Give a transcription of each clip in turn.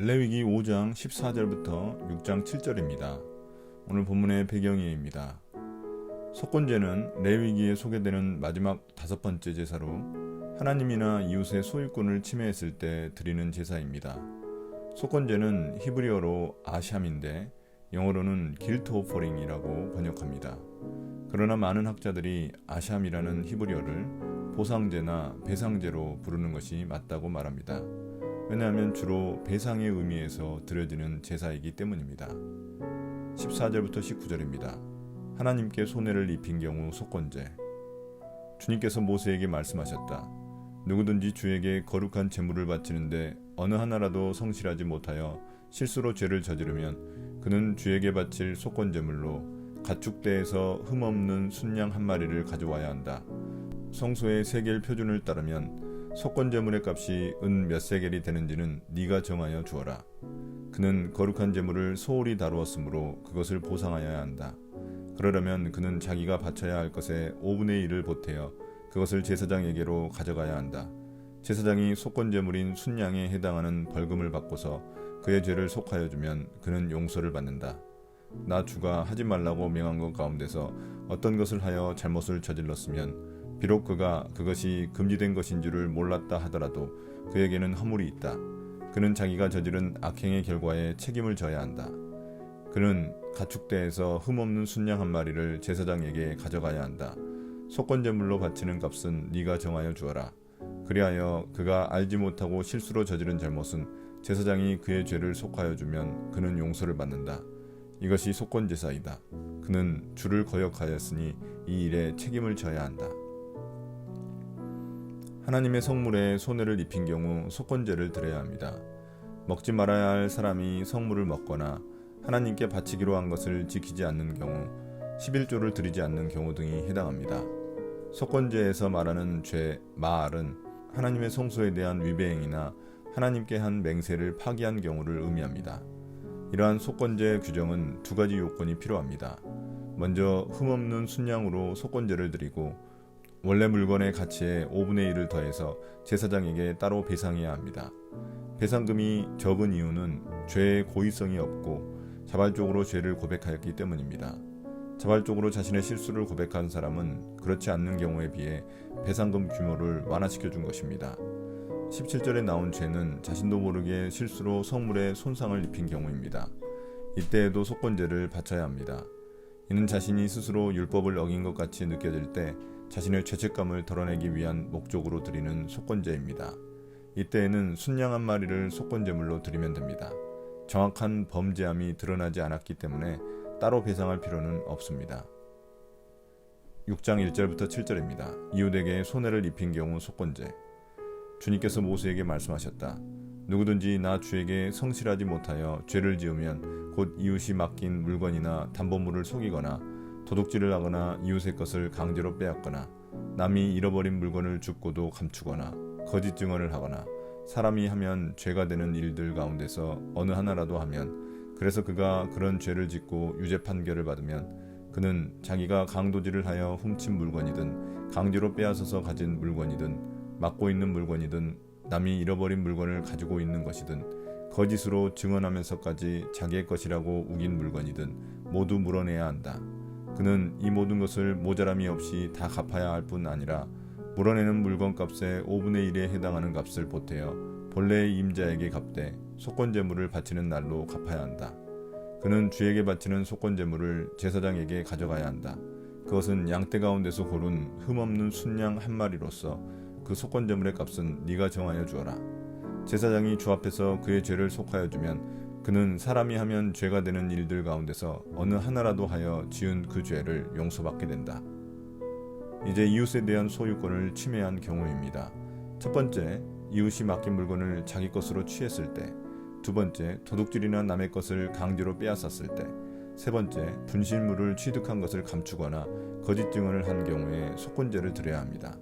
레위기 5장 14절부터 6장 7절입니다. 오늘 본문의 배경이입니다. 속건제는 레위기에 소개되는 마지막 5번째 제사로 하나님이나 이웃의 소유권을 침해했을 때 드리는 제사입니다. 속건제는 히브리어로 아샴인데 영어로는 길트 오퍼링이라고 번역합니다. 그러나 많은 학자들이 아샴이라는 히브리어를 보상제나 배상제로 부르는 것이 맞다고 말합니다. 왜냐하면 주로 배상의 의미에서 드려지는 제사이기 때문입니다. 14절부터 19절입니다. 하나님께 손해를 입힌 경우 속건제. 주님께서 모세에게 말씀하셨다. 누구든지 주에게 거룩한 제물을 바치는데 어느 하나라도 성실하지 못하여 실수로 죄를 저지르면 그는 주에게 바칠 속건제물로 가축대에서 흠없는 순양 한 마리를 가져와야 한다. 성소의 세겔 표준을 따르면 속건제물의 값이 은 몇 세겔이 되는지는 네가 정하여 주어라. 그는 거룩한 제물을 소홀히 다루었으므로 그것을 보상하여야 한다. 그러려면 그는 자기가 바쳐야 할 것의 5분의 1을 보태어 그것을 제사장에게로 가져가야 한다. 제사장이 속건제물인 순양에 해당하는 벌금을 받고서 그의 죄를 속하여 주면 그는 용서를 받는다. 나 주가 하지 말라고 명한 것 가운데서 어떤 것을 하여 잘못을 저질렀으면 비록 그가 그것이 금지된 것인 줄을 몰랐다 하더라도 그에게는 허물이 있다. 그는 자기가 저지른 악행의 결과에 책임을 져야 한다. 그는 가축대에서 흠없는 순양 한 마리를 제사장에게 가져가야 한다. 속건제물로 바치는 값은 네가 정하여 주어라. 그리하여 그가 알지 못하고 실수로 저지른 잘못은 제사장이 그의 죄를 속하여 주면 그는 용서를 받는다. 이것이 속건제사이다. 그는 주를 거역하였으니 이 일에 책임을 져야 한다. 하나님의 성물에 손해를 입힌 경우 속건제를 드려야 합니다. 먹지 말아야 할 사람이 성물을 먹거나 하나님께 바치기로 한 것을 지키지 않는 경우, 11조를 드리지 않는 경우 등이 해당합니다. 속건제에서 말하는 죄, 마알은 하나님의 성소에 대한 위배행위나 하나님께 한 맹세를 파기한 경우를 의미합니다. 이러한 속건제 규정은 2가지 요건이 필요합니다. 먼저 흠없는 순양으로 속건제를 드리고 원래 물건의 가치의 5분의 1을 더해서 제사장에게 따로 배상해야 합니다. 배상금이 적은 이유는 죄의 고의성이 없고 자발적으로 죄를 고백하였기 때문입니다. 자발적으로 자신의 실수를 고백한 사람은 그렇지 않는 경우에 비해 배상금 규모를 완화시켜 준 것입니다. 17절에 나온 죄는 자신도 모르게 실수로 성물에 손상을 입힌 경우입니다. 이때에도 속건제를 바쳐야 합니다. 이는 자신이 스스로 율법을 어긴 것 같이 느껴질 때 자신의 죄책감을 덜어내기 위한 목적으로 드리는 속건제입니다. 이때에는 순양 한 마리를 속건제물로 드리면 됩니다. 정확한 범죄함이 드러나지 않았기 때문에 따로 배상할 필요는 없습니다. 6장 1절부터 7절입니다. 이웃에게 손해를 입힌 경우 속건제. 주님께서 모세에게 말씀하셨다. 누구든지 나 주에게 성실하지 못하여 죄를 지으면 곧 이웃이 맡긴 물건이나 담보물을 속이거나 도둑질을 하거나 이웃의 것을 강제로 빼앗거나 남이 잃어버린 물건을 줍고도 감추거나 거짓 증언을 하거나 사람이 하면 죄가 되는 일들 가운데서 어느 하나라도 하면 그래서 그가 그런 죄를 짓고 유죄 판결을 받으면 그는 자기가 강도질을 하여 훔친 물건이든 강제로 빼앗아서 가진 물건이든 맡고 있는 물건이든 남이 잃어버린 물건을 가지고 있는 것이든 거짓으로 증언하면서까지 자기의 것이라고 우긴 물건이든 모두 물어내야 한다. 그는 이 모든 것을 모자람이 없이 다 갚아야 할 뿐 아니라 물어내는 물건값의 5분의 1에 해당하는 값을 보태어 본래의 임자에게 갚되 속건제물을 바치는 날로 갚아야 한다. 그는 주에게 바치는 속건제물을 제사장에게 가져가야 한다. 그것은 양떼 가운데서 고른 흠없는 순양 한 마리로서 그 속건제물의 값은 네가 정하여 주어라. 제사장이 주 앞에서 그의 죄를 속하여 주면 그는 사람이 하면 죄가 되는 일들 가운데서 어느 하나라도 하여 지은 그 죄를 용서받게 된다. 이제 이웃에 대한 소유권을 침해한 경우입니다. 첫 번째, 이웃이 맡긴 물건을 자기 것으로 취했을 때. 두 번째, 도둑질이나 남의 것을 강제로 빼앗았을 때. 세 번째, 분실물을 취득한 것을 감추거나 거짓 증언을 한 경우에 속건제를 드려야 합니다.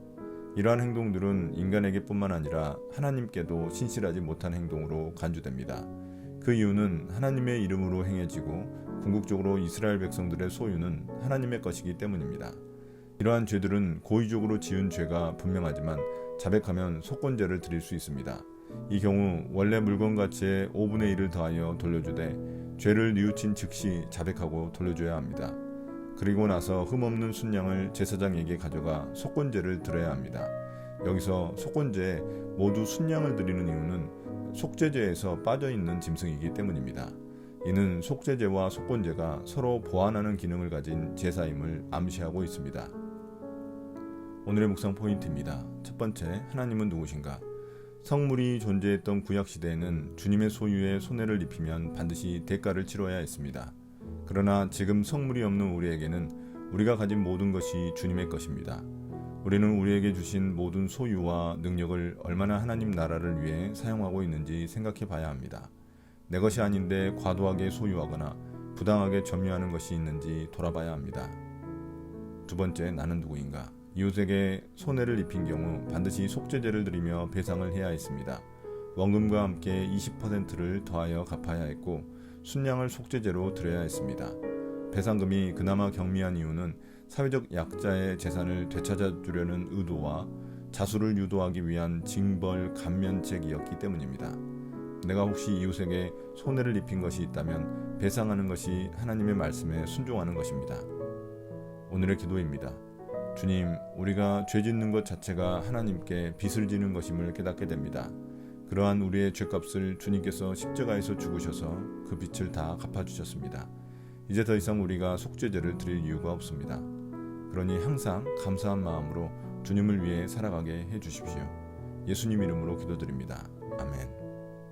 이러한 행동들은 인간에게 뿐만 아니라 하나님께도 신실하지 못한 행동으로 간주됩니다. 그 이유는 하나님의 이름으로 행해지고 궁극적으로 이스라엘 백성들의 소유는 하나님의 것이기 때문입니다. 이러한 죄들은 고의적으로 지은 죄가 분명하지만 자백하면 속건제를 드릴 수 있습니다. 이 경우 원래 물건 가치의 5분의 1을 더하여 돌려주되 죄를 뉘우친 즉시 자백하고 돌려줘야 합니다. 그리고 나서 흠없는 순양을 제사장에게 가져가 속건제를 드려야 합니다. 여기서 속건제에 모두 순양을 드리는 이유는 속죄제에서 빠져있는 짐승이기 때문입니다. 이는 속죄제와 속건제가 서로 보완하는 기능을 가진 제사임을 암시하고 있습니다. 오늘의 묵상 포인트입니다. 첫 번째, 하나님은 누구신가? 성물이 존재했던 구약시대에는 주님의 소유에 손해를 입히면 반드시 대가를 치러야 했습니다. 그러나 지금 성물이 없는 우리에게는 우리가 가진 모든 것이 주님의 것입니다. 우리는 우리에게 주신 모든 소유와 능력을 얼마나 하나님 나라를 위해 사용하고 있는지 생각해 봐야 합니다. 내 것이 아닌데 과도하게 소유하거나 부당하게 점유하는 것이 있는지 돌아봐야 합니다. 두 번째, 나는 누구인가? 이웃에게 손해를 입힌 경우 반드시 속죄제를 드리며 배상을 해야 했습니다. 원금과 함께 20%를 더하여 갚아야 했고 순양을 속죄제로 드려야 했습니다. 배상금이 그나마 경미한 이유는 사회적 약자의 재산을 되찾아주려는 의도와 자수를 유도하기 위한 징벌 감면책이었기 때문입니다. 내가 혹시 이웃에게 손해를 입힌 것이 있다면 배상하는 것이 하나님의 말씀에 순종하는 것입니다. 오늘의 기도입니다. 주님, 우리가 죄 짓는 것 자체가 하나님께 빚을 지는 것임을 깨닫게 됩니다. 그러한 우리의 죄값을 주님께서 십자가에서 죽으셔서 그 빚을 다 갚아주셨습니다. 이제 더 이상 우리가 속죄제를 드릴 이유가 없습니다. 그러니 항상 감사한 마음으로 주님을 위해 살아가게 해주십시오. 예수님 이름으로 기도드립니다. 아멘.